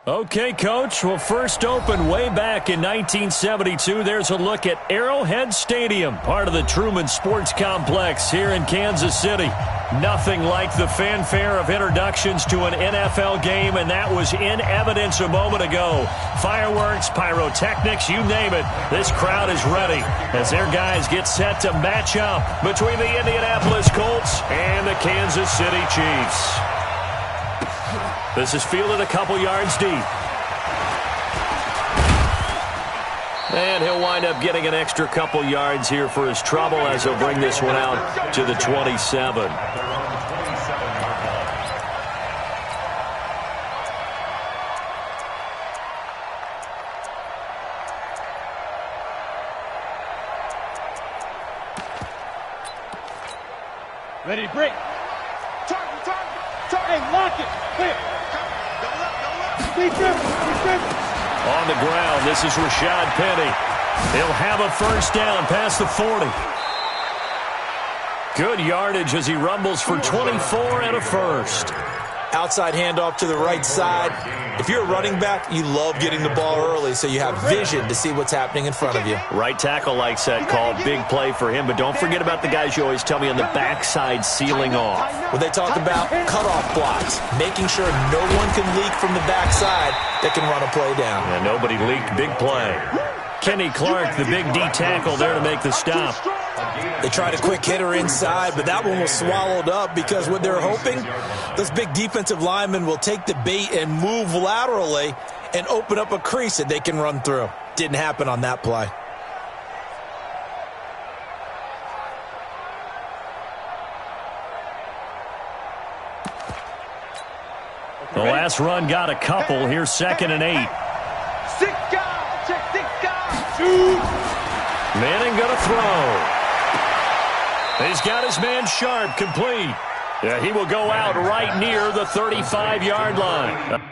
Okay, Coach. Well, first opened way back in 1972. There's a look at Arrowhead Stadium, part of the Truman Sports Complex here in Kansas City. Nothing like the fanfare of introductions to an NFL game, and that was in evidence a moment ago. Fireworks, pyrotechnics, you name it. This crowd is ready as their guys get set to match up between the Indianapolis Colts and the Kansas City Chiefs. This is fielded a couple yards deep. And he'll wind up getting an extra couple yards here for his trouble as he'll bring this one out to the 27. Ready to break. Hey, lock it. Clear. On the ground, this is Rashad Penny. He'll have a first down past the 40. Good yardage as he rumbles for 24 and a first. Outside handoff to the right side. If you're a running back, you love getting the ball early so you have vision to see what's happening in front of you. Right tackle likes that call. Big play for him, but don't forget about the guys you always tell me on the backside sealing off. When they talk about cutoff blocks, making sure no one can leak from the backside that can run a play down. And nobody leaked. Big play. Kenny Clark, the big D tackle there to make the stop. They tried a quick hitter inside, but that one was swallowed up because what they're hoping, those big defensive linemen will take the bait and move laterally and open up a crease that they can run through. Didn't happen on that play. The last run got a couple. Here's 2nd and 8. Manning going to throw. He's got his man Sharp complete. Yeah, he will go out right near the 35-yard line.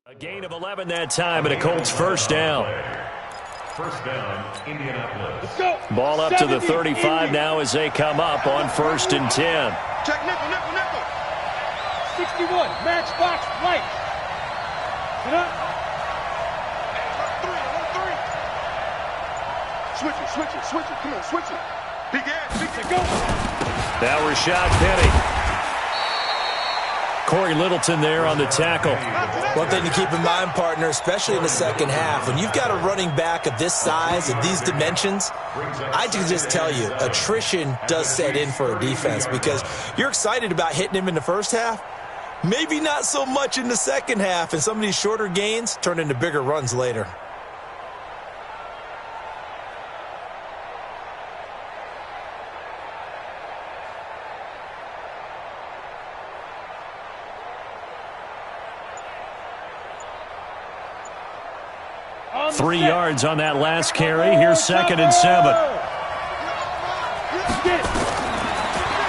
A gain of 11 that time, and a Colts first down. First down, Indianapolis. Let's go. Ball up to the 35 now as they come up on 1st and 10. Check nickel. 61, match box, right. Sit up. Switch it. Come on, switch it. Big ass, go. Now Rashad Penny. Corey Littleton there on the tackle. One thing to keep in mind, partner, especially in the second half, when you've got a running back of this size, of these dimensions, I can just tell you, attrition does set in for a defense because you're excited about hitting him in the first half, maybe not so much in the second half, and some of these shorter gains turn into bigger runs later. Three yards on that last carry. Here's 2nd and 7.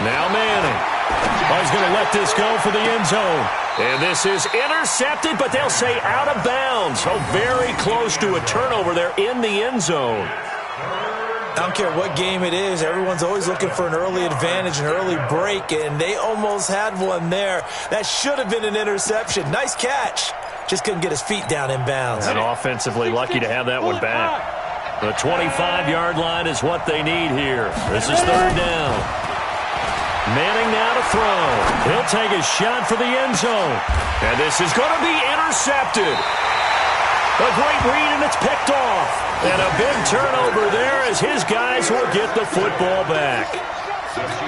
Now Manning. He's going to let this go for the end zone. And this is intercepted, but they'll say out of bounds. So very close to a turnover there in the end zone. I don't care what game it is. Everyone's always looking for an early advantage, an early break, and they almost had one there. That should have been an interception. Nice catch. Just couldn't get his feet down in bounds. And offensively lucky to have that one back. The 25-yard line is what they need here. This is 3rd down. Manning now to throw. He'll take a shot for the end zone. And this is going to be intercepted. A great read, and it's picked off. And a big turnover there as his guys will get the football back.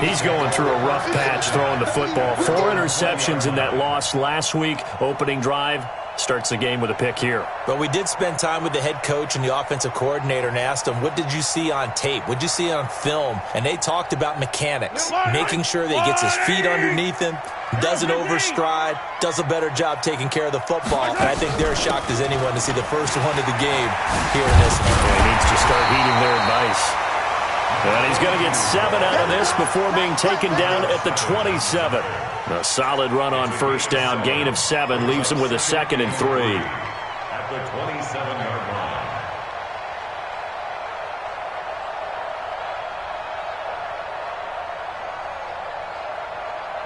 He's going through a rough patch throwing the football. 4 interceptions in that loss last week, opening drive. starts the game with a pick here. But we did spend time with the head coach and the offensive coordinator and asked him, what did you see on tape? What did you see on film? And they talked about mechanics, making sure that he gets his feet underneath him, doesn't overstride, does a better job taking care of the football. And I think they're shocked as anyone to see the first one of the game here in this one. Yeah, he needs to start heeding their advice. And he's going to get 7 out of this before being taken down at the 27. A solid run on first down. Gain of 7 leaves him with a 2nd and 3. At the 27-yard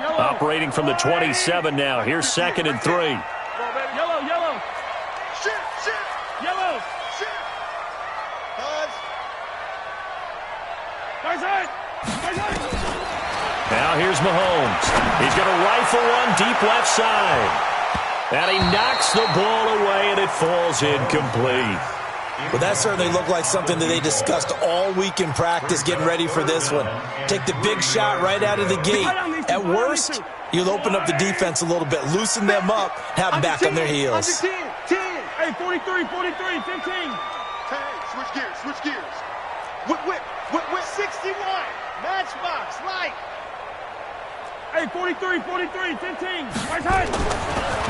line. Operating from the 27 now. Here's 2nd and 3. Yellow, yellow. Shit. Yellow. Shit. Now here's Mahomes. He's going to rifle one deep left side. And he knocks the ball away, and it falls incomplete. Well, that certainly looked like something that they discussed all week in practice getting ready for this one. Take the big shot right out of the gate. At worst, you'll open up the defense a little bit, loosen them up, have them back on their heels. 10. Hey, 43, 15. Hey, switch gears. Whip. 61. Matchbox, light. Hey, 43, 15. Right side.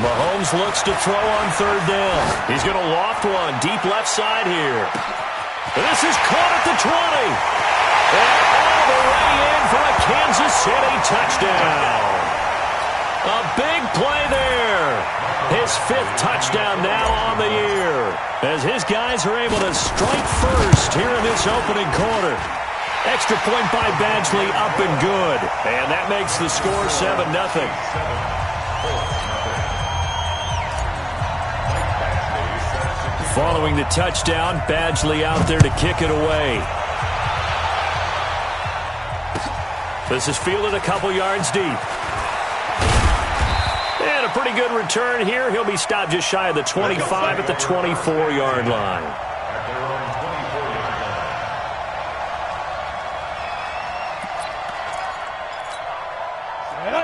Mahomes looks to throw on third down. He's going to loft one deep left side here. This is caught at the 20. And all the way in for a Kansas City touchdown. A big play there. His 5th touchdown now on the year, as his guys are able to strike first here in this opening quarter. Extra point by Badgley, up and good. And that makes the score 7-0. Following the touchdown, Badgley out there to kick it away. This is fielded a couple yards deep. And a pretty good return here. He'll be stopped just shy of the 25 at the 24-yard line.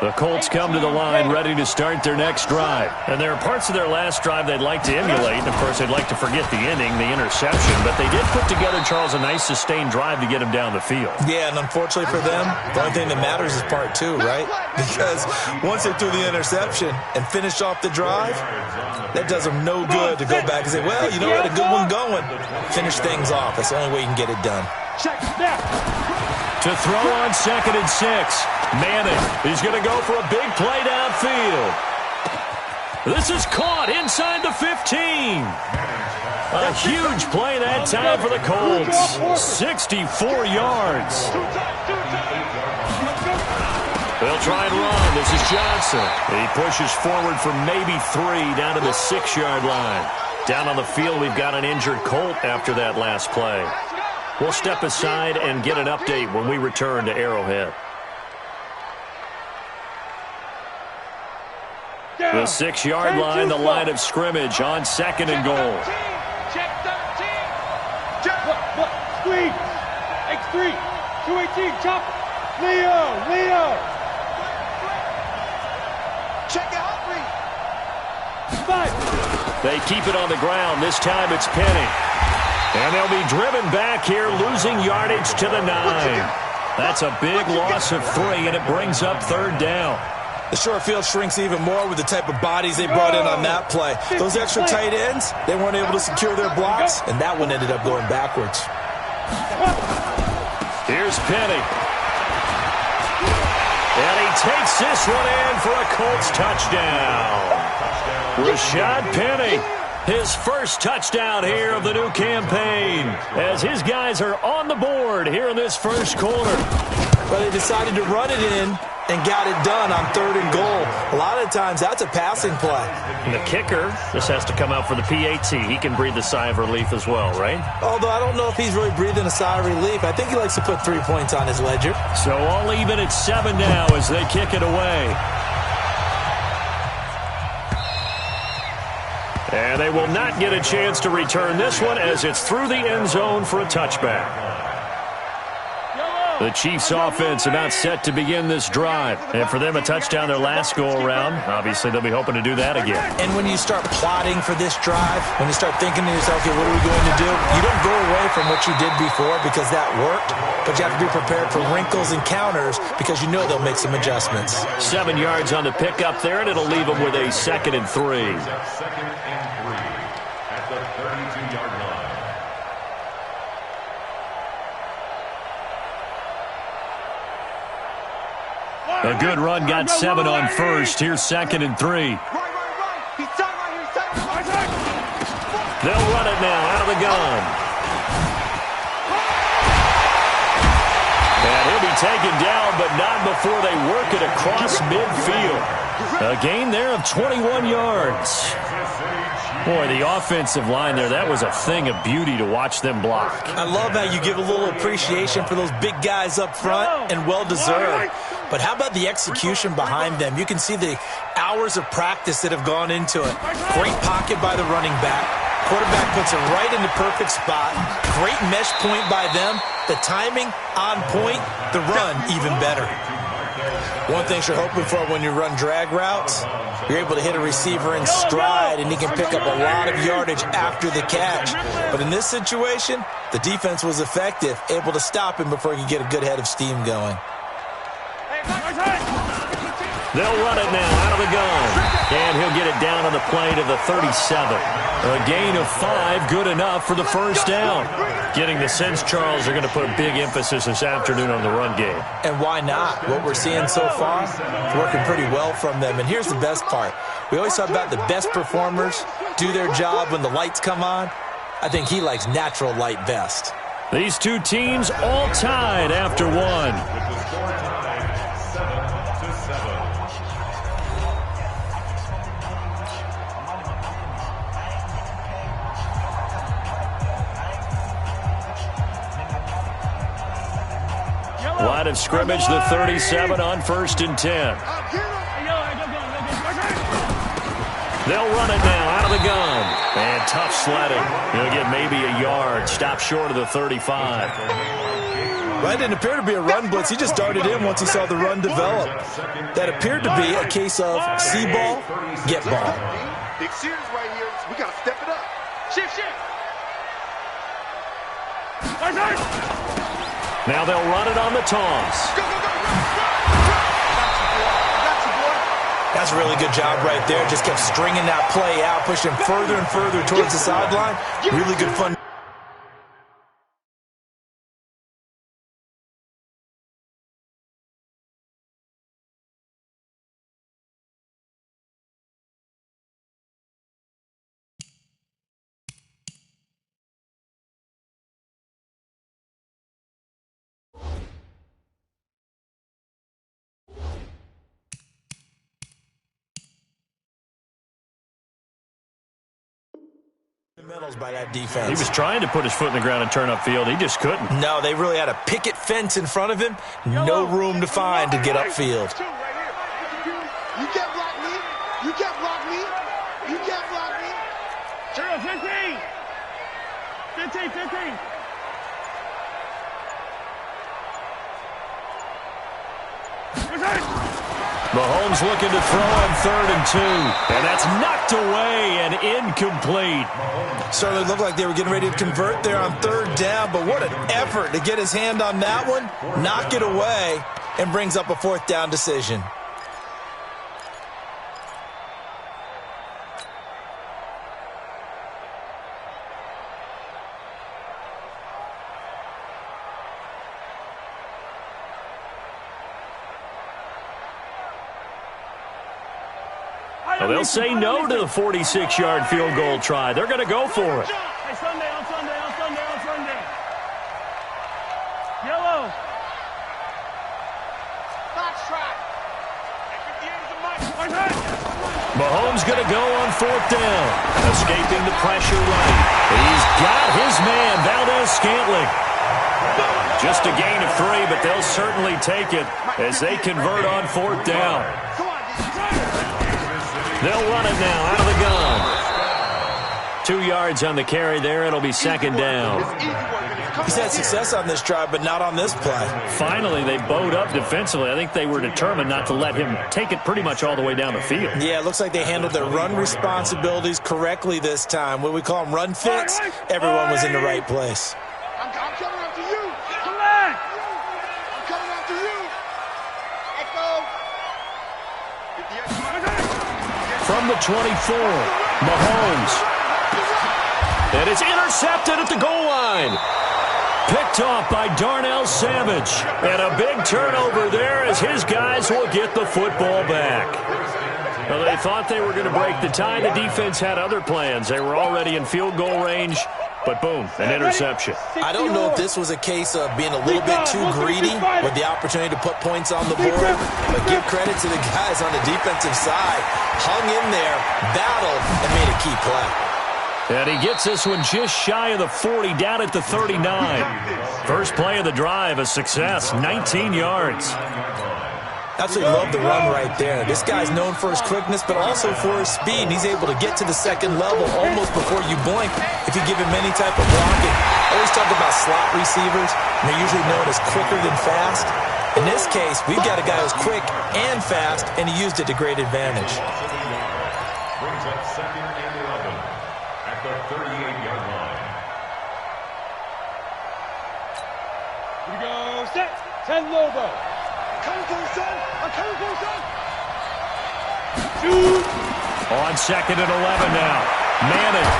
The Colts come to the line ready to start their next drive. And there are parts of their last drive they'd like to emulate. And, of course, they'd like to forget the ending, the interception. But they did put together, Charles, a nice sustained drive to get him down the field. Yeah, and unfortunately for them, the only thing that matters is part 2, right? Because once they threw the interception and finished off the drive, that does them no good to go back and say, well, you know what, a good one going. Finish things off. That's the only way you can get it done. Check that. To throw on 2nd and 6. Manning, he's going to go for a big play downfield. This is caught inside the 15. A huge play that time for the Colts. 64 yards. They'll try and run. This is Johnson. He pushes forward for maybe 3 down to the 6-yard line. Down on the field, we've got an injured Colt after that last play. We'll step aside and get an update when we return to Arrowhead. The 6-yard line, the line of scrimmage on 2nd and goal. Check 13. Squeeze. X3. 218. Chop. Leo. Check out. 5. They keep it on the ground. This time it's Penny. And they'll be driven back here, losing yardage to the 9. That's a big loss of 3, and it brings up 3rd down. The short field shrinks even more with the type of bodies they brought in on that play. Those extra tight ends, they weren't able to secure their blocks, and that one ended up going backwards. Here's Penny. And he takes this one in for a Colts touchdown. Rashad Penny, his first touchdown here of the new campaign, as his guys are on the board here in this first quarter. Well, they decided to run it in and got it done on 3rd and goal. A lot of times, that's a passing play. And the kicker, this has to come out for the PAT. He can breathe a sigh of relief as well, right? Although I don't know if he's really breathing a sigh of relief. I think he likes to put 3 points on his ledger. So all even at 7 now as they kick it away. And they will not get a chance to return this one as it's through the end zone for a touchback. Yellow. The Chiefs offense about set to begin this drive. And for them, a touchdown their last go-around. Obviously, they'll be hoping to do that again. And when you start plotting for this drive, when you start thinking to yourself, okay, what are we going to do? You don't go away from what you did before because that worked, but you have to be prepared for wrinkles and counters because you know they'll make some adjustments. 7 yards on the pickup there, and it'll leave them with a 2nd and 3. 2nd and 3 at the 32-yard line. A good run got 7 on first. Here's 2nd and 3. They'll run it now out of the gun. And he'll be taken down, but not before they work it across midfield. A gain there of 21 yards. Boy, the offensive line there, that was a thing of beauty to watch them block. I love how you give a little appreciation for those big guys up front, and well-deserved. But how about the execution behind them? You can see the hours of practice that have gone into it. Great pocket by the running back. Quarterback puts it right in the perfect spot. Great mesh point by them. The timing on point. The run even better. One thing you're hoping for when you run drag routes, you're able to hit a receiver in stride, and he can pick up a lot of yardage after the catch. But in this situation, the defense was effective, able to stop him before he could get a good head of steam going. They'll run it now out of the gun. And he'll get it down on the play to the 37. A gain of 5, good enough for the first down. Getting the sense, Charles, they're going to put a big emphasis this afternoon on the run game. And why not? What we're seeing so far is working pretty well from them. And here's the best part. We always talk about the best performers do their job when the lights come on. I think he likes natural light best. These two teams all tied after one. Line of scrimmage, the 37 on 1st and 10. They'll run it now out of the gun. And tough sledding. He'll get maybe a yard. Stop short of the 35. Right, didn't appear to be a run blitz. He just darted in once he saw the run develop. That appeared to be a case of see ball, get ball. Big series right here. We got to step it up. Shift. Now they'll run it on the toss. That's a really good job right there. Just kept stringing that play out, pushing further and further towards the sideline. Really good fun. By that defense. He was trying to put his foot in the ground and turn upfield. He just couldn't. No, they really had a picket fence in front of him. No room to find to get upfield. You can't block me. You can't block me. You can't block me. 15. Mahomes looking to throw on 3rd and 2. And that's knocked away and incomplete. Certainly looked like they were getting ready to convert there on 3rd down, but what an effort to get his hand on that one, knock it away, and brings up a 4th down decision. Well, they'll say no to the 46-yard field goal try. They're going to go for it. Hey, Sunday. Yellow. Fox track. Mahomes going to go on 4th down. Escaping the pressure right. He's got his man, Valdez-Scantling. Just a gain of 3, but they'll certainly take it as they convert on 4th down. They'll run it now out of the gun. 2 yards on the carry there. It'll be second down. He's had success on this drive, but not on this play. Finally, they bowed up defensively. I think they were determined not to let him take it pretty much all the way down the field. Yeah, it looks like they handled their run responsibilities correctly this time. What we call them run fits, everyone was in the right place. I'm coming after you. Come on. I'm coming after you. Echo. From the 24, Mahomes. And it's intercepted at the goal line. Picked off by Darnell Savage. And a big turnover there as his guys will get the football back. Well, they thought they were going to break the tie. The defense had other plans. They were already in field goal range. But boom, an interception. I don't know if this was a case of being a little bit too greedy with the opportunity to put points on the board, but give credit to the guys on the defensive side. Hung in there, battled, and made a key play. And he gets this one just shy of the 40, down at the 39. First play of the drive, a success, 19 yards. Absolutely love the run right there. This guy's known for his quickness, but also for his speed. And he's able to get to the second level almost before you blink if you give him any type of blocking. I always talk about slot receivers, and they're usually known as quicker than fast. In this case, we've got a guy who's quick and fast, and he used it to great advantage. Brings up second and 11 at the 38-yard line. Here we go. Set. 10 Lobo. Coming for you, son. I'm coming for you, son. Shoot. On second and 11 now. Manning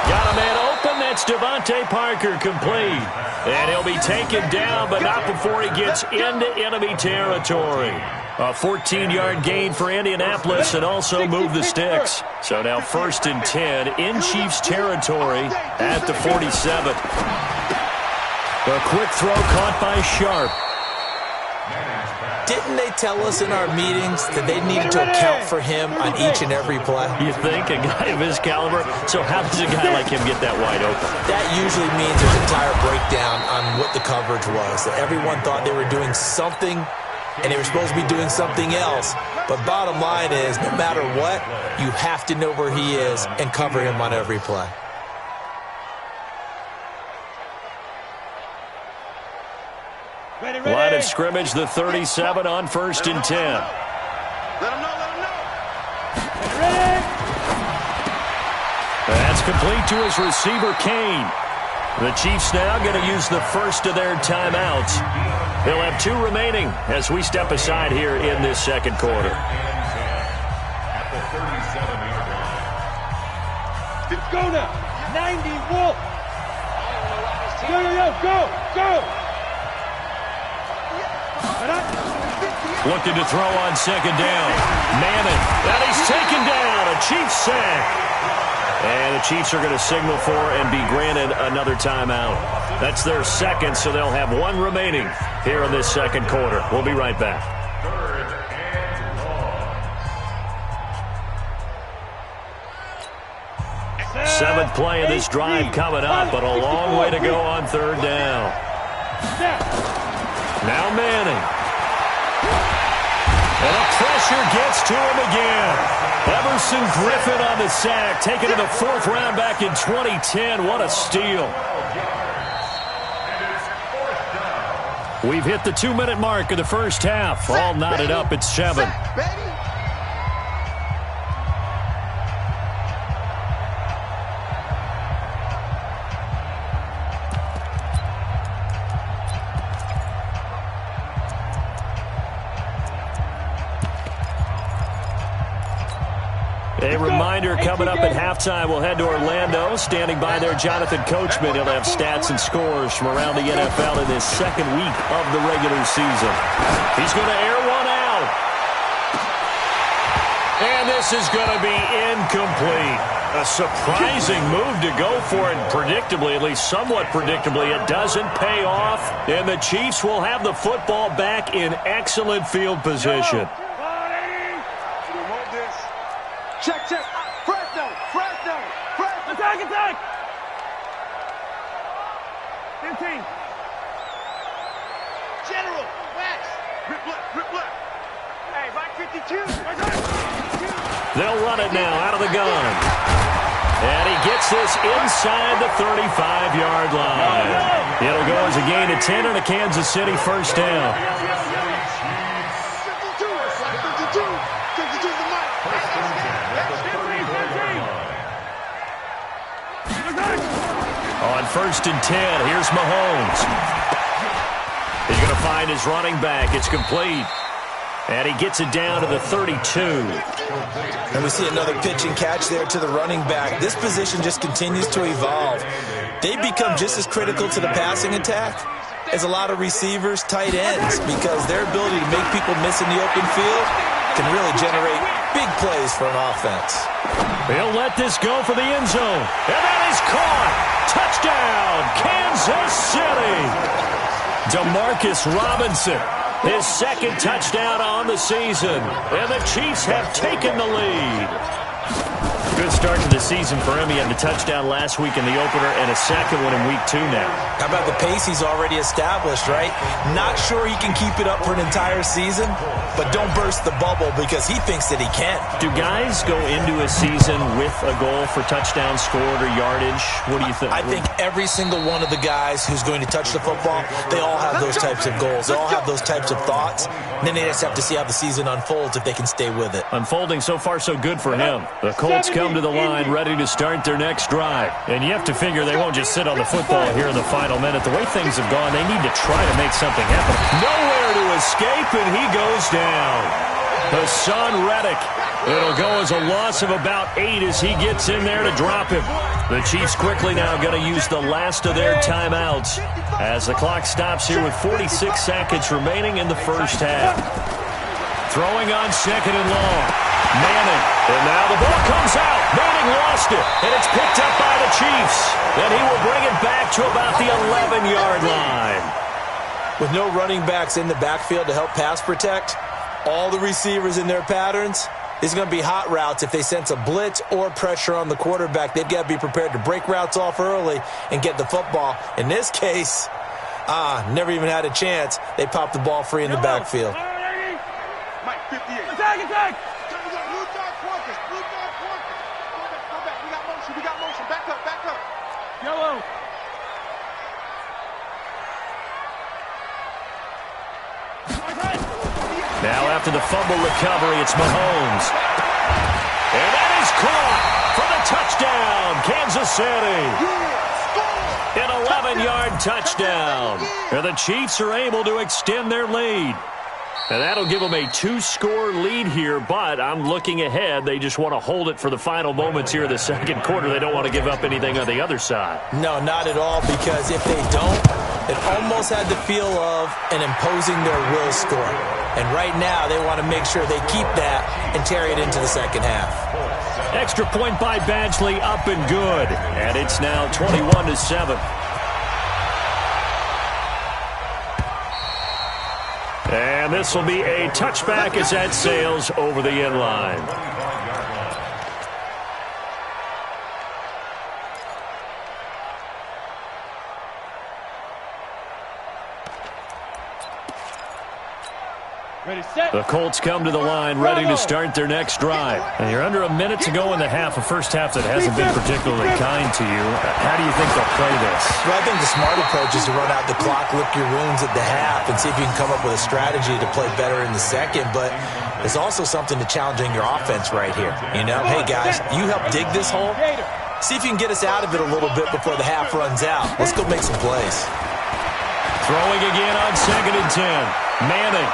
got a man open. That's Devontae Parker, complete. And he'll be taken down, but not before he gets into enemy territory. A 14-yard gain for Indianapolis and also move the sticks. So now 1st and 10 in Chiefs territory at the 47. A quick throw caught by Sharp. Didn't they tell us in our meetings that they needed to account for him on each and every play? You think? A guy of his caliber? So how does a guy like him get that wide open? That usually means there's a entire breakdown on what the coverage was. That everyone thought they were doing something, and they were supposed to be doing something else. But bottom line is, no matter what, you have to know where he is and cover him on every play. Line of scrimmage, the 37 on 1st and 10. Let him know, let him know. That's complete to his receiver, Kane. The Chiefs now going to use the first of their timeouts. They'll have 2 remaining as we step aside here in this second quarter. At the 37-yard line. Let's go now. 90 Wolf. Go. Looking to throw on second down. Manning, and he's taken down. A Chiefs sack. And the Chiefs are going to signal for and be granted another timeout. That's their second, so they'll have 1 remaining here in this second quarter. We'll be right back. 3rd and long. 7th play of this drive coming up, but a long way to go on 3rd down. Now Manning. And the pressure gets to him again. Emerson Griffin on the sack, taken in the 4th round back in 2010. What a steal. We've hit the 2-minute mark of the first half. All knotted up at 7. A reminder coming up at halftime, we'll head to Orlando. Standing by there, Jonathan Coachman. He'll have stats and scores from around the NFL in this second week of the regular season. He's going to air one out. And this is going to be incomplete. A surprising move to go for it, predictably, at least somewhat predictably. It doesn't pay off, and the Chiefs will have the football back in excellent field position. Check. Fresno. Attack. 15. General, Max. Rip left. Hey, right 52. They'll run it now out of the gun. And he gets this inside the 35-yard line. It'll go as a gain of 10 and a Kansas City first down. 52 the mic. On first and 10, here's Mahomes. He's going to find his running back. It's complete. And he gets it down to the 32. And we see another pitch and catch there to the running back. This position just continues to evolve. They become just as critical to the passing attack as a lot of receivers, tight ends, because their ability to make people miss in the open field can really generate big plays for an offense. He'll let this go for the end zone. And that is caught. Touchdown, Kansas City. Demarcus Robinson, his second touchdown on the season. And the Chiefs have taken the lead. Good start to the season for him. He had the touchdown last week in the opener and a second one in week 2 now. How about the pace he's already established, right? Not sure he can keep it up for an entire season, but don't burst the bubble because he thinks that he can. Do guys go into a season with a goal for touchdowns scored or yardage? What do you think? I think every single one of the guys who's going to touch the football, they all have those types of goals. They all have those types of thoughts. And then they just have to see how the season unfolds if they can stay with it. Unfolding so far so good for him. The Colts come to the line ready to start their next drive. And you have to figure they won't just sit on the football here in the final minute. The way things have gone, they need to try to make something happen. Nowhere to escape, and he goes down. Hassan Reddick. It'll go as a loss of about 8 as he gets in there to drop him. The Chiefs quickly now going to use the last of their timeouts as the clock stops here with 46 seconds remaining in the first half. Throwing on second and long. Manning. And now the ball comes out. Manning lost it. And it's picked up by the Chiefs. And he will bring it back to about the 11-yard line. With no running backs in the backfield to help pass protect, all the receivers in their patterns, it's going to be hot routes. If they sense a blitz or pressure on the quarterback, they've got to be prepared to break routes off early and get the football. In this case, never even had a chance. They popped the ball free in the backfield. Mike, 58. Attack! Blue dog Porkers. Go back. We got motion. Back up. Yellow. Now after the fumble recovery, it's Mahomes. And that is caught for the touchdown, Kansas City. An 11-yard touchdown. And the Chiefs are able to extend their lead. And that'll give them a 2-score lead here, but I'm looking ahead. They just want to hold it for the final moments here in the second quarter. They don't want to give up anything on the other side. No, not at all, because if they don't, it almost had the feel of an imposing their will score. And right now, they want to make sure they keep that and carry it into the second half. Extra point by Badgley, up and good. And it's now 21-7. And this will be a touchback as that sails over the end line. Ready, set. The Colts come to the line ready to start their next drive. And you're under a minute to go in the half, a first half that hasn't been particularly kind to you. How do you think they'll play this? Well, I think the smart approach is to run out the clock, lick your wounds at the half, and see if you can come up with a strategy to play better in the second. But there's also something to challenging your offense right here. You know, hey, guys, you help dig this hole. See if you can get us out of it a little bit before the half runs out. Let's go make some plays. Throwing again on second and 10. Manning.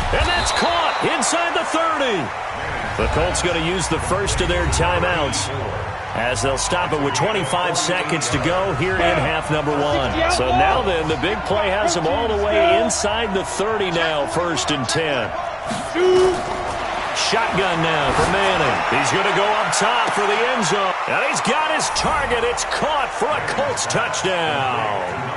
And that's caught inside the 30. The Colts going to use the first of their timeouts as they'll stop it with 25 seconds to go here in half number 1. So now then, the big play has them all the way inside the 30 now, first and 10. Shotgun now for Manning. He's going to go up top for the end zone. And he's got his target. It's caught for a Colts touchdown.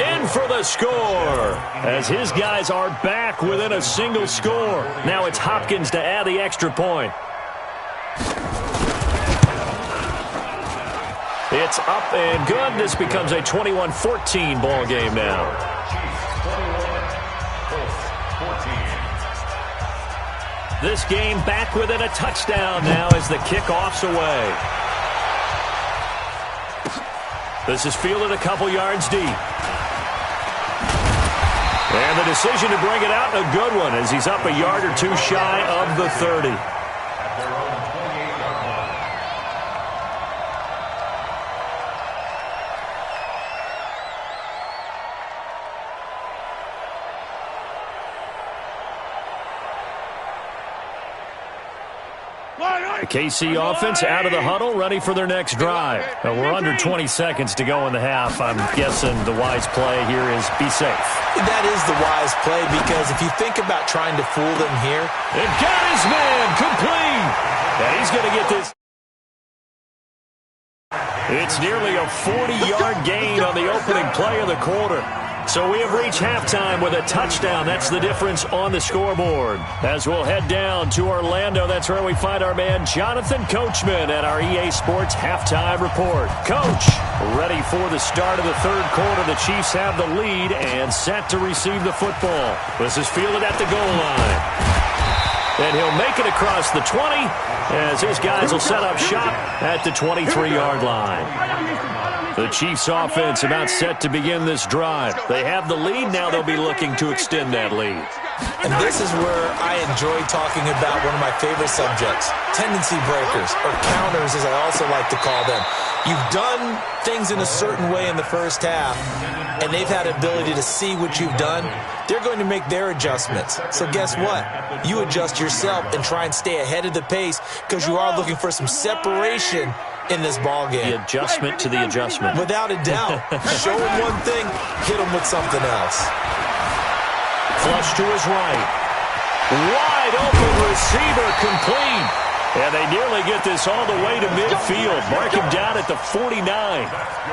In for the score as his guys are back within a single score. Now it's Hopkins to add the extra point. It's up and good. This becomes a 21-14 ball game now. This game back within a touchdown now as the kickoff's away. This is fielded a couple yards deep. And the decision to bring it out, a good one, as he's up a yard or two shy of the 30. At their own 28-yard line. The KC offense out of the huddle, ready for their next drive. We're under 20 seconds to go in the half. I'm guessing the wise play here is be safe. That is the wise play, because if you think about trying to fool them here. It got his man complete. And he's going to get this. It's nearly a 40-yard gain on the opening play of the quarter. So we have reached halftime with a touchdown. That's the difference on the scoreboard. As we'll head down to Orlando, that's where we find our man Jonathan Coachman at our EA Sports Halftime Report. Coach, ready for the start of the third quarter. The Chiefs have the lead and set to receive the football. This is fielded at the goal line. And he'll make it across the 20 as his guys will set up shop at the 23-yard line. The Chiefs offense about set to begin this drive. They have the lead. Now they'll be looking to extend that lead. And this is where I enjoy talking about one of my favorite subjects, tendency breakers, or counters as I also like to call them. You've done things in a certain way in the first half, and they've had ability to see what you've done. They're going to make their adjustments. So guess what? You adjust yourself and try and stay ahead of the pace, because you are looking for some separation in this ball game. The adjustment to the adjustment. Without a doubt. Show him one thing, hit him with something else. Flush to his right. Wide open receiver complete. And they nearly get this all the way to midfield. Mark him down at the 49.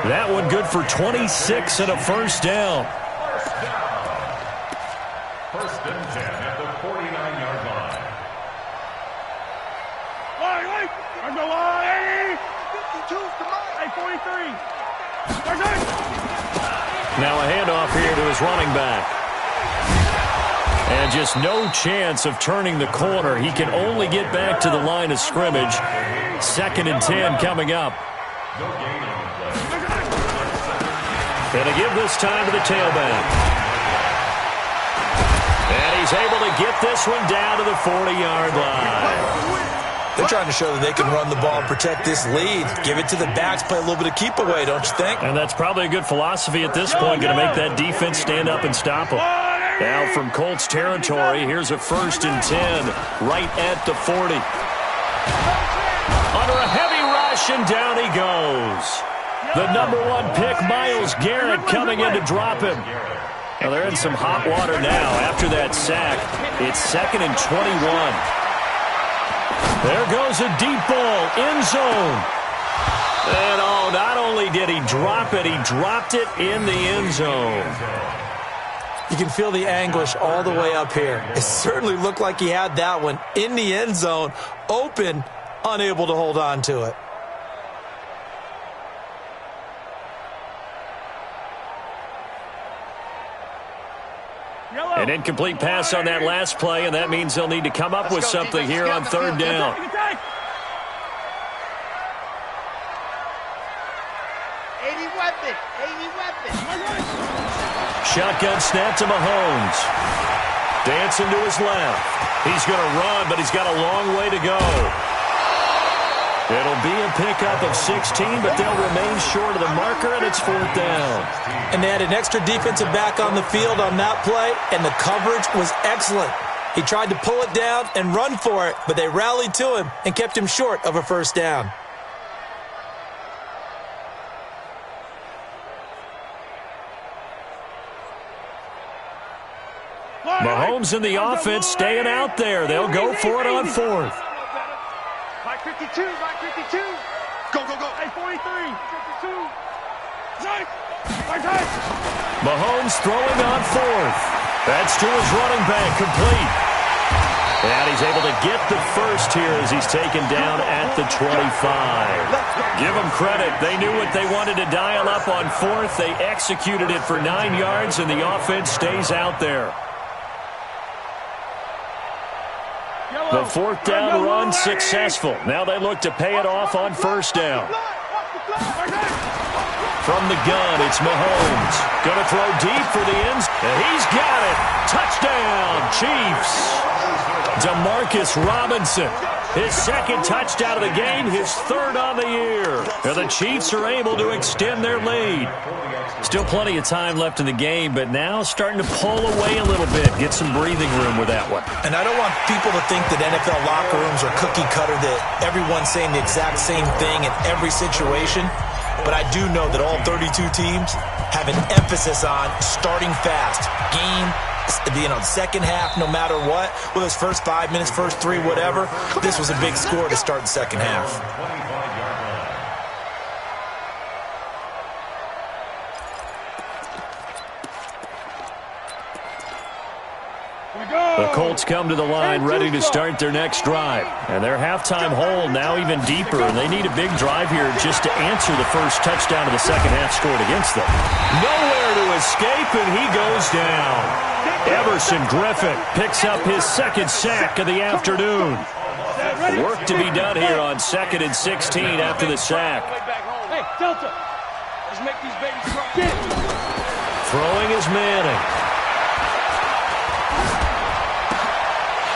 That one good for 26 and a first down. First and 10 at the 49-yard line. On the line. 52, come on. Hey, 43. Now a handoff here to his running back. And just no chance of turning the corner. He can only get back to the line of scrimmage. 2nd and 10 coming up. No gain on the play. Gonna give this time to the tailback. And he's able to get this one down to the 40-yard line. They're trying to show that they can run the ball and protect this lead. Give it to the backs, play a little bit of keep away, don't you think? And that's probably a good philosophy at this point. Going to make that defense stand up and stop them. Now from Colts territory, here's a 1st and 10 right at the 40. Under a heavy rush, and down he goes. The #1 pick, Myles Garrett, coming in to drop him. Now they're in some hot water now after that sack. It's 2nd and 21. There goes a deep ball, end zone. And oh, not only did he drop it, he dropped it in the end zone. You can feel the anguish all the way up here. It certainly looked like he had that one in the end zone, open, unable to hold on to it. An incomplete pass on that last play, and that means they'll need to come up with something here on 3rd down. Shotgun snap to Mahomes. Dancing to his left. He's going to run, but he's got a long way to go. It'll be a pickup of 16, but they'll remain short of the marker, and it's 4th down. And they had an extra defensive back on the field on that play, and the coverage was excellent. He tried to pull it down and run for it, but they rallied to him and kept him short of a 1st down. Mahomes and the offense staying out there. They'll go for it on 4th. 52, 52. Go, go, go. Hey, 43, 52. Mahomes throwing on 4th. That's to his running back, complete. And he's able to get the first here as he's taken down at the 25. Give them credit. They knew what they wanted to dial up on 4th. They executed it for 9 yards, and the offense stays out there. The fourth down run successful. Now they look to pay it off on first down. From the gun, it's Mahomes. Going to throw deep for the ends, and he's got it. Touchdown, Chiefs. Demarcus Robinson. His second touchdown of the game, his third on the year. And the Chiefs are able to extend their lead. Still plenty of time left in the game, but now starting to pull away a little bit. Get some breathing room with that one. And I don't want people to think that NFL locker rooms are cookie cutter, that everyone's saying the exact same thing in every situation. But I do know that all 32 teams have an emphasis on starting fast. Second half, no matter what, whether it's first 5 minutes, first 3, whatever, this was a big score to start the second half. The Colts come to the line ready to start their next drive. And their halftime hole now even deeper, and they need a big drive here just to answer the first touchdown of the second half scored against them. Nowhere to escape, and he goes down. Everson Griffin picks up his second sack of the afternoon. Work to be done here on 2nd and 16 after the sack. Hey, Delta, let's make these babies strong. Throwing is Manning.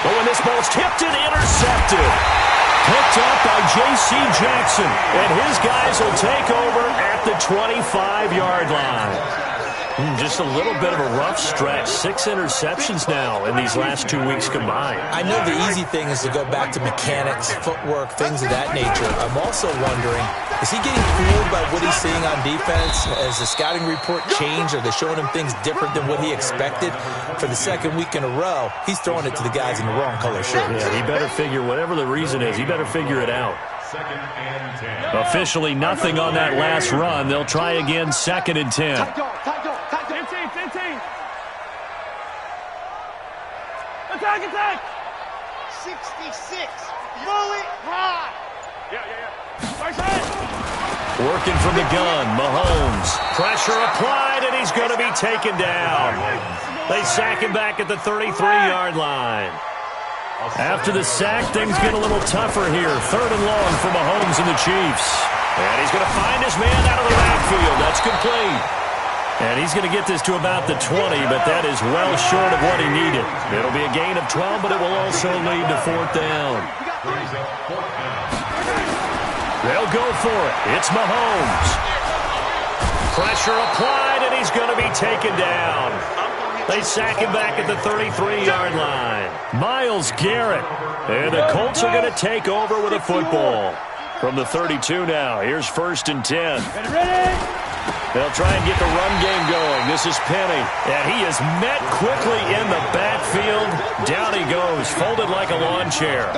But when this ball's tipped and intercepted. Picked up by J.C. Jackson. And his guys will take over at the 25-yard line. Just a little bit of a rough stretch. 6 interceptions now in these last 2 weeks combined. I know the easy thing is to go back to mechanics, footwork, things of that nature. I'm also wondering, is he getting fooled by what he's seeing on defense? Has the scouting report changed? Are they showing him things different than what he expected? For the second week in a row, he's throwing it to the guys in the wrong color shirts. Yeah, he better figure, whatever the reason is, he better figure it out. Officially nothing on that last run. They'll try again 2nd and 10. 15. Attack! 66. Roll it high. Yeah. Right side. Working from the gun, Mahomes. Pressure applied, and he's going to be taken down. They sack him back at the 33-yard line. After the sack, things get a little tougher here. 3rd and long for Mahomes and the Chiefs. And he's going to find his man out of the backfield. That's complete. And he's going to get this to about the 20, but that is well short of what he needed. It'll be a gain of 12, but it will also lead to 4th down. They'll go for it. It's Mahomes. Pressure applied, and he's going to be taken down. They sack him back at the 33-yard line. Myles Garrett. And the Colts are going to take over with a football. From the 32 now, here's 1st and 10. They'll try and get the run game going. This is Penny. And he is met quickly in the backfield. Down he goes, folded like a lawn chair.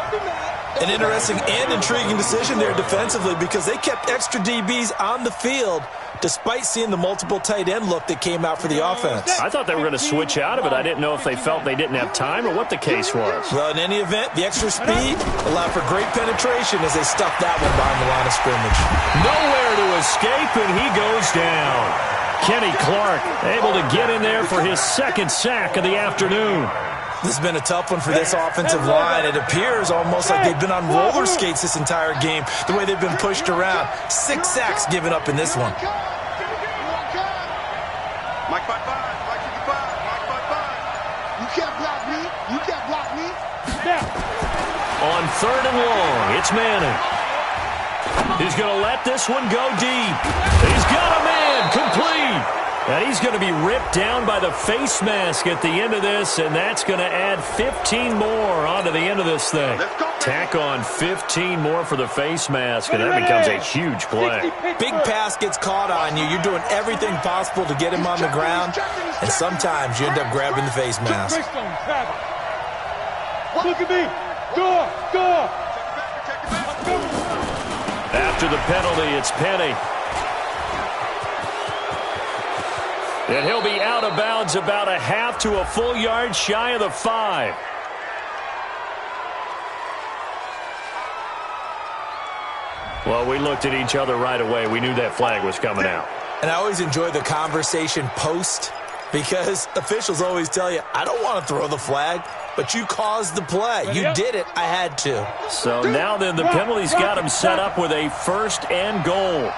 An interesting and intriguing decision there defensively because they kept extra DBs on the field despite seeing the multiple tight end look that came out for the offense. I thought they were going to switch out of it. I didn't know if they felt they didn't have time or what the case was. Well, in any event, the extra speed allowed for great penetration as they stuffed that one behind the line of scrimmage. Nowhere to escape, and he goes down. Kenny Clark able to get in there for his second sack of the afternoon. This has been a tough one for this offensive line. It appears almost like they've been on roller skates this entire game, the way they've been pushed around. 6 sacks given up in this one. Mike 55, Mike 55, Mike 55. You can't block me. You can't block me. On 3rd and long, it's Manning. He's going to let this one go deep. He's got a man complete. And he's going to be ripped down by the face mask at the end of this, and that's going to add 15 more onto the end of this thing. Tack on 15 more for the face mask, and that becomes a huge play. Big pass gets caught on you. You're doing everything possible to get him on the ground, and sometimes you end up grabbing the face mask. Look at me. Go. After the penalty, it's Penny. And he'll be out of bounds about a half to a full yard shy of the 5. Well, we looked at each other right away. We knew that flag was coming out. And I always enjoy the conversation post because officials always tell you, I don't want to throw the flag, but you caused the play. You did it. I had to. So now then, the penalty's got him set up with a 1st and goal.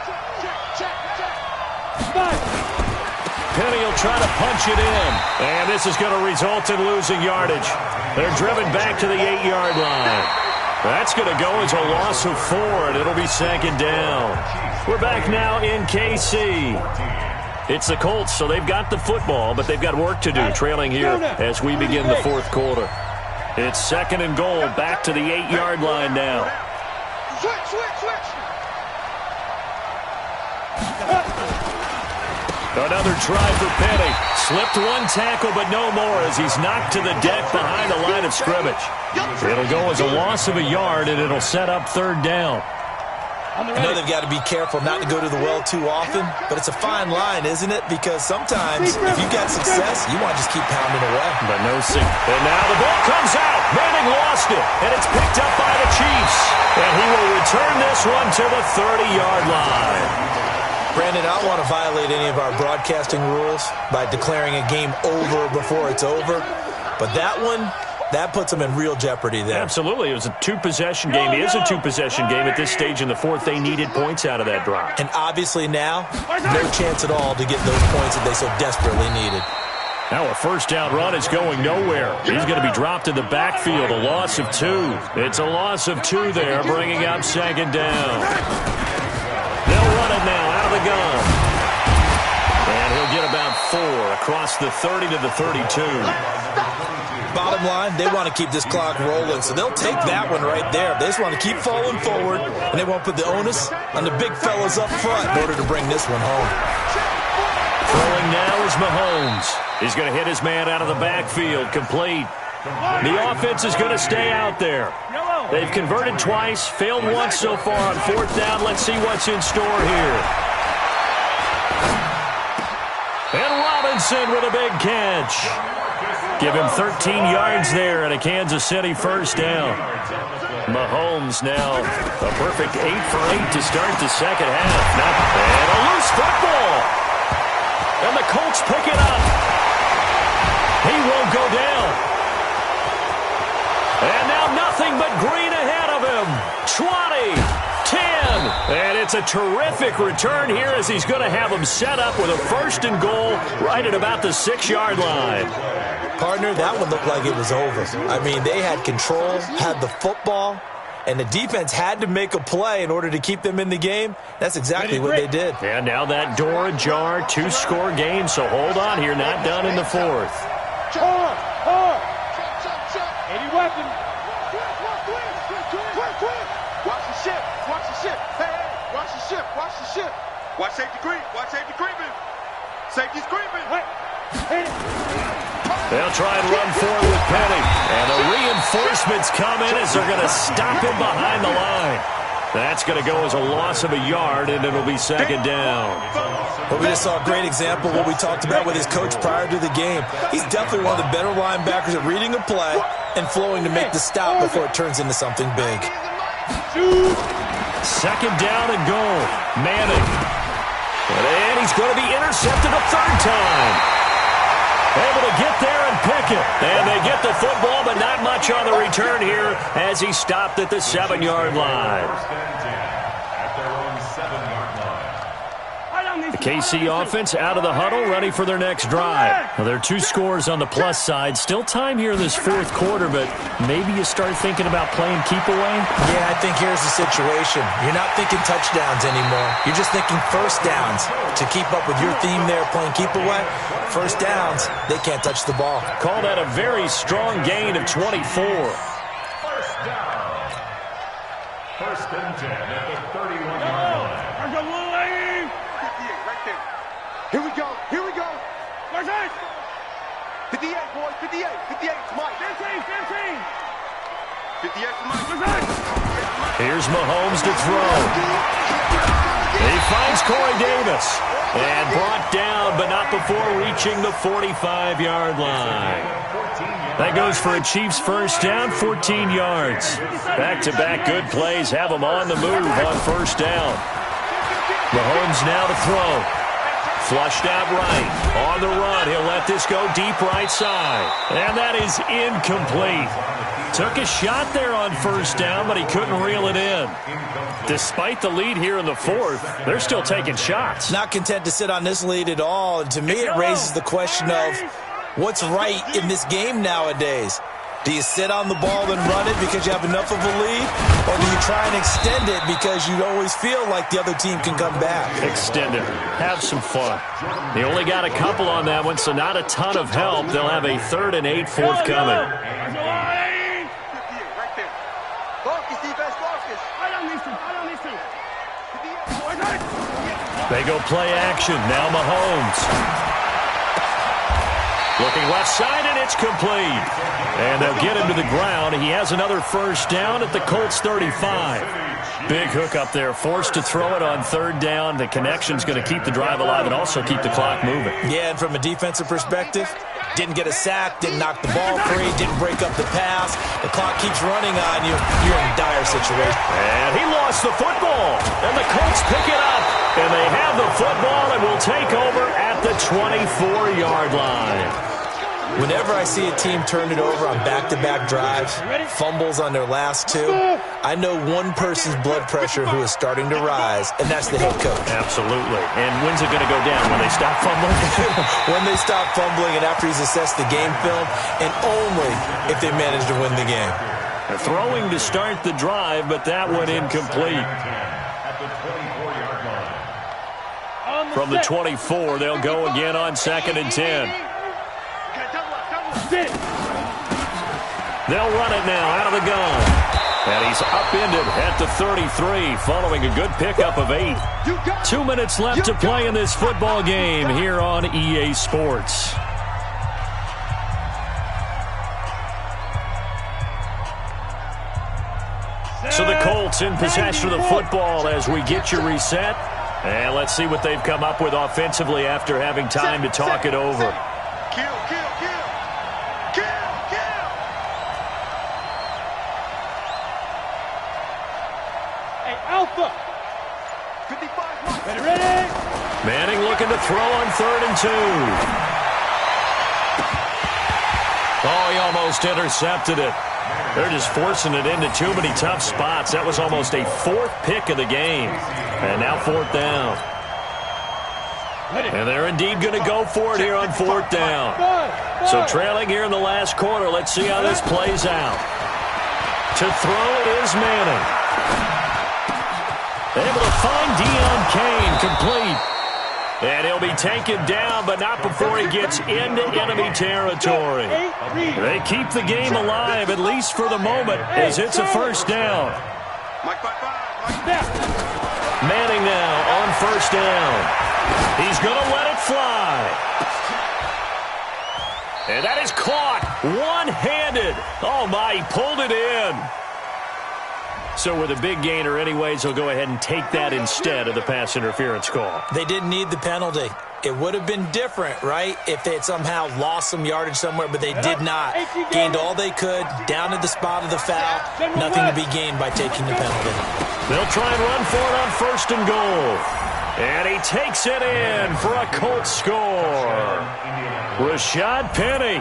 Penny will try to punch it in. And this is going to result in losing yardage. They're driven back to the 8-yard line. That's going to go as a loss of 4, and it'll be 2nd down. We're back now in KC. It's the Colts, so they've got the football, but they've got work to do, trailing here as we begin the 4th quarter. It's 2nd and goal, back to the 8-yard line now. Switch. Another try for Penny. Slipped one tackle, but no more as he's knocked to the deck behind the line of scrimmage. It'll go as a loss of a yard, and it'll set up 3rd down. I know they've got to be careful not to go to the well too often, but it's a fine line, isn't it? Because sometimes if you've got success, you want to just keep pounding away. But no sink. And now the ball comes out. Manning lost it, and it's picked up by the Chiefs. And he will return this one to the 30-yard line. Brandon, I don't want to violate any of our broadcasting rules by declaring a game over before it's over, but that one, that puts them in real jeopardy there. Absolutely. It was a 2-possession game. It is a 2-possession game at this stage in the 4th. They needed points out of that drive. And obviously now, no chance at all to get those points that they so desperately needed. Now a 1st down run is going nowhere. He's going to be dropped in the backfield, a loss of 2. It's a loss of 2 there, bringing up 2nd down. They'll run it now out of the gun. And he'll get about 4 across the 30 to the 32. Bottom line, they want to keep this clock rolling, so they'll take that one right there. They just want to keep falling forward, and they won't put the onus on the big fellas up front in order to bring this one home. Throwing now is Mahomes. He's going to hit his man out of the backfield, complete. The offense is going to stay out there. They've converted twice, failed once so far on 4th down. Let's see what's in store here. And Robinson with a big catch. Give him 13 yards there and a Kansas City 1st down. Mahomes now a perfect 8 for 8 to start the 2nd half. And a loose football. And the Colts pick it up. He won't go down. And now nothing but green ahead of him. 20, 10. And it's a terrific return here as he's going to have him set up with a 1st and goal right at about the 6-yard line. Partner, that one looked like it was over. I mean, they had control, had the football, and the defense had to make a play in order to keep them in the game. That's exactly what they did. And now that door ajar, 2-score game, so hold on here, not done in the 4th. 80 weapon. Watch the ship. Hey, watch the ship. Watch safety creeping. Safety's creeping. They'll try and run forward with Penny. And the reinforcements come in as they're going to stop him behind the line. That's going to go as a loss of a yard, and it'll be 2nd down. Well, we just saw a great example of what we talked about with his coach prior to the game. He's definitely one of the better linebackers at reading a play and flowing to make the stop before it turns into something big. 2nd down and goal. Manning. And he's going to be intercepted a 3rd time. Able to get there and pick it. And they get the football, but not much on the return here as he stopped at the 7-yard line. The KC offense out of the huddle, ready for their next drive. Well, there are 2 scores on the plus side. Still time here in this 4th quarter, but maybe you start thinking about playing keep away? Yeah, I think here's the situation. You're not thinking touchdowns anymore. You're just thinking 1st downs. To keep up with your theme there, playing keep away, 1st downs, they can't touch the ball. Call that a very strong gain of 24. 1st down. 1st and 10 at the 31-yard line. Here we go. 58, boys. 58. 58. It's Mike. 15. 58 for Mike. Here's Mahomes to throw. He finds Corey Davis. And brought down, but not before reaching the 45-yard line. That goes for a Chiefs 1st down, 14 yards. Back-to-back good plays have them on the move on 1st down. Mahomes now to throw. Flushed out right. On the run, he'll let this go deep right side. And that is incomplete. Took a shot there on first down, but he couldn't reel it in. Despite the lead here in the fourth, they're still taking shots. Not content to sit on this lead at all. And to me, it raises the question of what's right in this game nowadays. Do you sit on the ball and run it because you have enough of a lead? Or do you try and extend it because you always feel like the other team can come back? Extend it. Have some fun. They only got a couple on that one, so not a ton of help. They'll have a 3rd and 8 forthcoming. They go play action. Now Mahomes. Looking left side, and it's complete. And they'll get him to the ground. He has another first down at the Colts 35. Big hook up there. Forced to throw it on 3rd down. The connection's going to keep the drive alive and also keep the clock moving. Yeah, and from a defensive perspective, didn't get a sack, didn't knock the ball free, didn't break up the pass. The clock keeps running on you. You're in a dire situation. And he lost the football. And the Colts pick it up. And they have the football and will take over at the 24-yard line. Whenever I see a team turn it over on back-to-back drives, fumbles on their last 2, I know one person's blood pressure who is starting to rise, and that's the head coach. Absolutely. And when's it going to go down? When they stop fumbling? When they stop fumbling and after he's assessed the game film, and only if they manage to win the game. They're throwing to start the drive, but that one incomplete. From the 24, they'll go again on 2nd and 10. They'll run it now out of the gun. And he's upended at the 33 following a good pickup of 8. 2 minutes left to play in this football game here on EA Sports. So the Colts in possession of the football as we get you reset. And let's see what they've come up with offensively after having time to talk it over. Manning looking to throw on 3rd and 2. Oh, he almost intercepted it. They're just forcing it into too many tough spots. That was almost a 4th pick of the game. And now 4th down. And they're indeed going to go for it here on 4th down. So trailing here in the last quarter. Let's see how this plays out. To throw is Manning. Able to find Deion Kane, complete. And he'll be taken down, but not before he gets into enemy territory. They keep the game alive, at least for the moment, as it's a first down. Manning now on first down. He's going to let it fly. And that is caught one-handed. Oh, my, he pulled it in. So with a big gainer anyways, he'll go ahead and take that instead of the pass interference call. They didn't need the penalty. It would have been different, right, if they had somehow lost some yardage somewhere, but they did not. Gained all they could, down to the spot of the foul. Nothing to be gained by taking the penalty. They'll try and run for it on 1st and goal. And he takes it in for a Colts score. Rashad Penny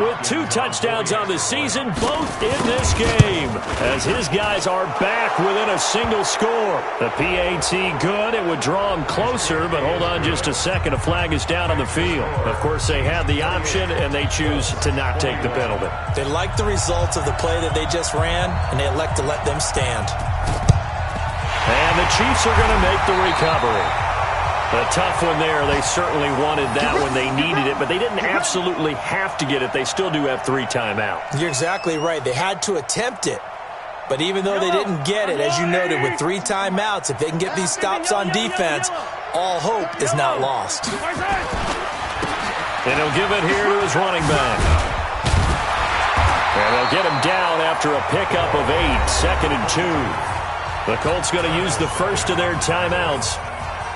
with 2 touchdowns on the season, both in this game, as his guys are back within a single score. The PAT good. It would draw him closer, but hold on just a second. A flag is down on the field. Of course, they had the option, and they choose to not take the penalty. They like the results of the play that they just ran, and they elect to let them stand. And the Chiefs are going to make the recovery. A tough one there. They certainly wanted that when they needed it, but they didn't absolutely have to get it. They still do have 3 timeouts. You're exactly right. They had to attempt it. But even though they didn't get it, as you noted, with 3 timeouts, if they can get these stops on defense, all hope is not lost. And he'll give it here to his running back. And they'll get him down after a pickup of 8, 2nd and 2. The Colts going to use the first of their timeouts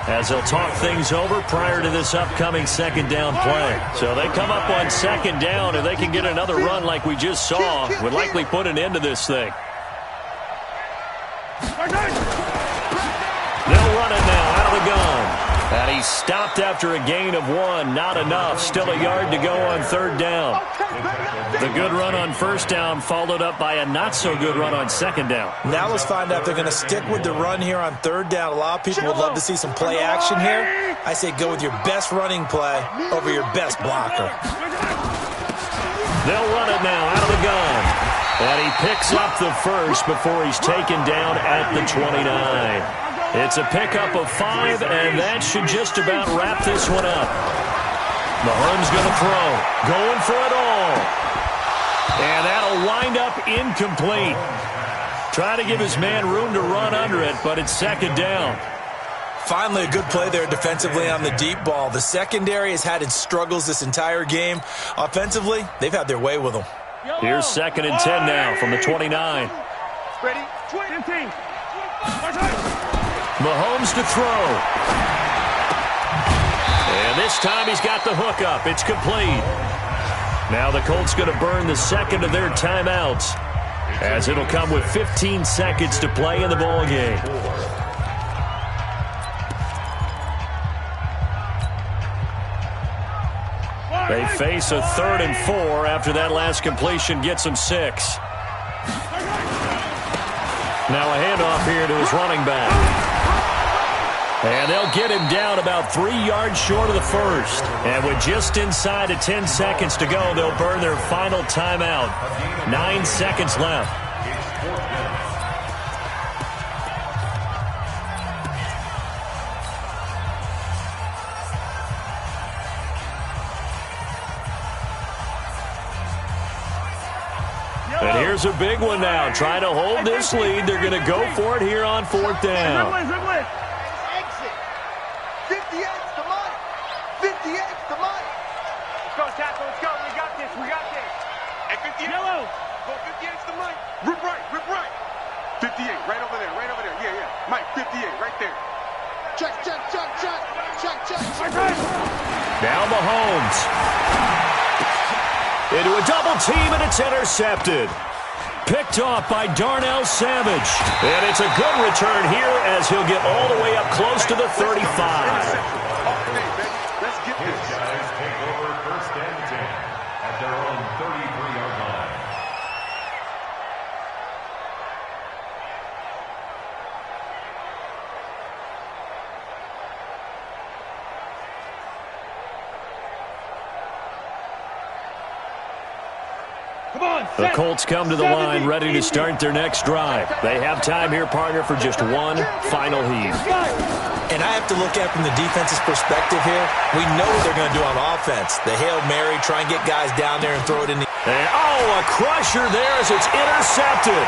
as they'll talk things over prior to this upcoming 2nd down play. So they come up on 2nd down, and they can get another run like we just saw. Would likely put an end to this thing. They'll run it now out of the gun. And he stopped after a gain of 1. Not enough. Still a yard to go on 3rd down. The good run on 1st down followed up by a not-so-good run on 2nd down. Now let's find out if they're going to stick with the run here on 3rd down. A lot of people would love to see some play action here. I say go with your best running play over your best blocker. They'll run it now out of the gun. And he picks up the first before he's taken down at the 29. It's a pickup of 5, and that should just about wrap this one up. Mahomes going to throw. Going for it all. And that'll wind up incomplete. Trying to give his man room to run under it, but it's 2nd down. Finally, a good play there defensively on the deep ball. The secondary has had its struggles this entire game. Offensively, they've had their way with them. Here's 2nd and 10 now from the 29. Ready? 15. Mahomes to throw. And this time he's got the hook up. It's complete. Now the Colts going to burn the 2nd of their timeouts, as it'll come with 15 seconds to play in the ball game. They face a 3rd and 4 after that last completion gets them 6. Now a handoff here to his running back. And they'll get him down about 3 yards short of the first. And with just inside of 10 seconds to go, they'll burn their final timeout. 9 seconds left. And here's a big one now. Trying to hold this lead. They're going to go for it here on 4th down. Exit. 58's the money. 58's the money. Let's go, tackle. Let's go. We got this. We got this. At 58. Yellow. Go, 58's the money. Rip right. Rip right. 58. Right over there. Right over there. Yeah, yeah. Mike, 58. Right there. Check, check, check, check. Check, check. Now Mahomes. Into a double team, and it's intercepted. Picked off by Darnell Savage. And it's a good return here as he'll get all the way up close to the 35. Let's get this. His guys take over 1st and 10 at their own 33-yard line. The Colts come to the line ready to start their next drive. They have time here, partner, for just one final heave. And I have to look at it from the defense's perspective here. We know what they're going to do on offense. The Hail Mary, try and get guys down there and throw it in the... And, a crusher there as it's intercepted.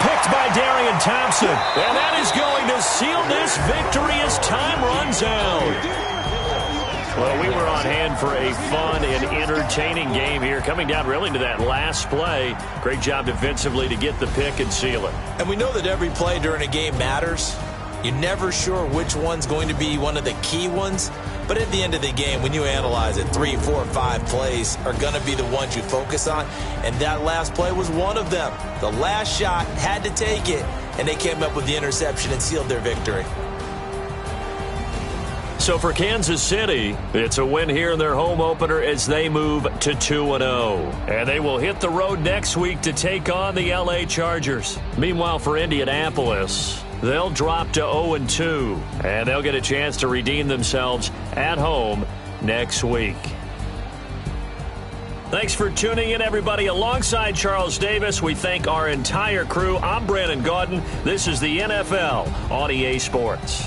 Picked by Darian Thompson. And that is going to seal this victory as time runs out. Well, we were on hand for a fun and entertaining game here, coming down really to that last play. Great job defensively to get the pick and seal it. And we know that every play during a game matters. You're never sure which one's going to be one of the key ones. But at the end of the game, when you analyze it, 3, 4, 5 plays are going to be the ones you focus on. And that last play was one of them. The last shot had to take it, and they came up with the interception and sealed their victory. So for Kansas City, it's a win here in their home opener as they move to 2-0. And they will hit the road next week to take on the LA Chargers. Meanwhile, for Indianapolis, they'll drop to 0-2. And they'll get a chance to redeem themselves at home next week. Thanks for tuning in, everybody. Alongside Charles Davis, we thank our entire crew. I'm Brandon Gaudin. This is the NFL on EA Sports.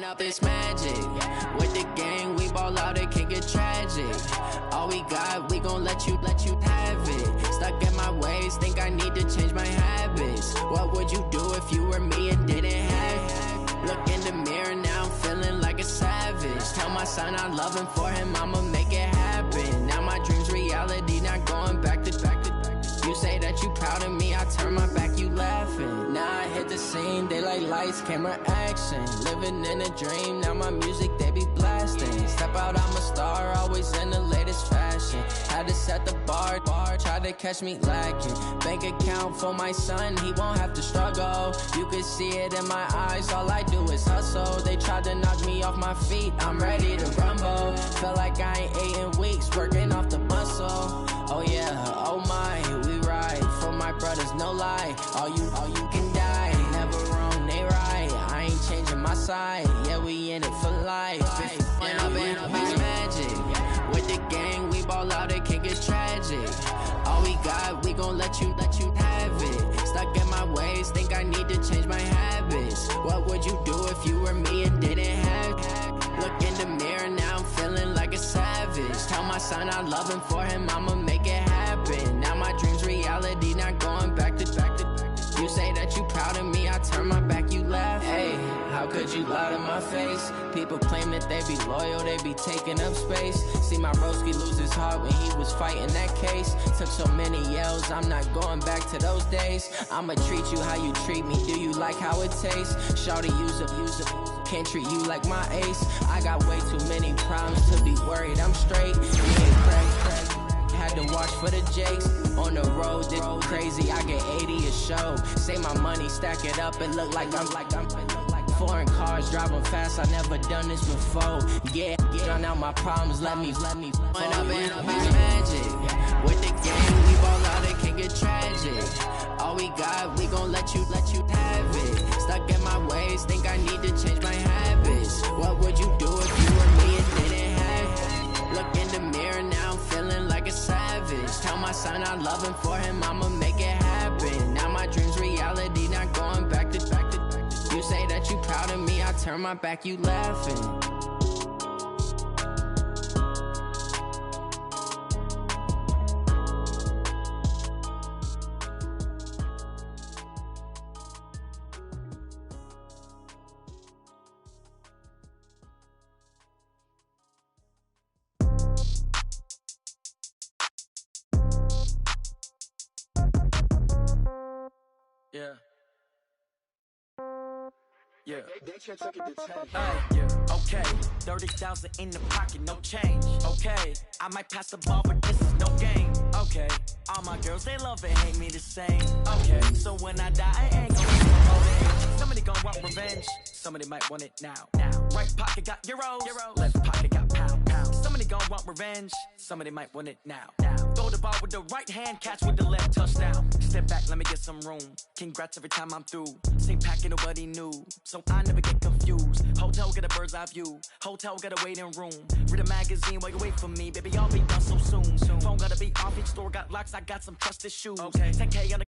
Up this magic with the gang, we ball out, it can get tragic. All we got, we gon' let you have it. Stuck in my ways, think I need to change my habits. What would you do if you were me and didn't have it? Look in the mirror, now I'm feeling like a savage. Tell my son I love him, for him I'ma make it happen. Now my dreams reality, not going lights, camera, action. Living in a dream, now my music, they be blasting. Step out, I'm a star, always in the latest fashion. Had to set the bar, try to catch me lacking. Bank account for my son, he won't have to struggle. You can see it in my eyes, all I do is hustle. They tried to knock me off my feet, I'm ready to rumble. Feel like I ain't ate in weeks, working off the muscle. Oh yeah, oh my, we ride for my brothers, no lie. All you can die, never wrong, they right. I ain't changing my side, yeah, we in it for life. When up in a beach magic, with the gang, we ball out, it can get tragic. All we got, we gon' let you have it. Stuck in my ways, think I need to change my habits. What would you do if you were me and didn't have it? Look in the mirror, now I'm feeling like a savage. Tell my son I love him, for him I'ma make it happen. Now my dream's reality, not going back to. You say that you proud of me, I turn my back, you laugh. Hey, how could you lie to my face? People claim that they be loyal, they be taking up space. See my broski lose his heart when he was fighting that case. Took so many yells, I'm not going back to those days. I'ma treat you how you treat me, do you like how it tastes? Shawty, use it, can't treat you like my ace. I got way too many problems to be worried, I'm straight. You ain't crack. Had to watch for the jakes. On the road, this crazy, I get 80 a show. Say my money, stack it up, and look like I'm foreign cars, driving fast, I never done this before. Yeah, drown out my problems, let me When up in a beach magic, with the gang, we ball out, it can get tragic. All we got, we gon' let you have it. Stuck in my ways, think I need to change my habits. What would you do if you were me and didn't have it? Look in the mirror, now I'm feeling like a savage. Tell my son I love him, for him I'ma make it happen. Now my dream's reality, not going back to. You say that you proud of me, I turn my back, you laughing. Yeah. Yeah. Yeah. Okay. 30,000 in the pocket, no change. Okay. I might pass the ball, but this is no game. Okay. All my girls, they love and hate me the same. Okay. So when I die, I ain't gonna be no old. Somebody gon' want revenge. Somebody might want it now. Right pocket got euros. Left pocket got pound. Somebody gon' want revenge. Somebody might want it now. Throw the ball with the right hand, catch with the left, touchdown. Step back, let me get some room. Congrats every time I'm through. Same packet, nobody knew. So I never get confused. Hotel get a bird's eye view. Hotel get a waiting room. Read a magazine while you wait for me. Baby, I'll be done so soon. Phone gotta be off, each store got locks. I got some trusted shoes. Okay. 10K on the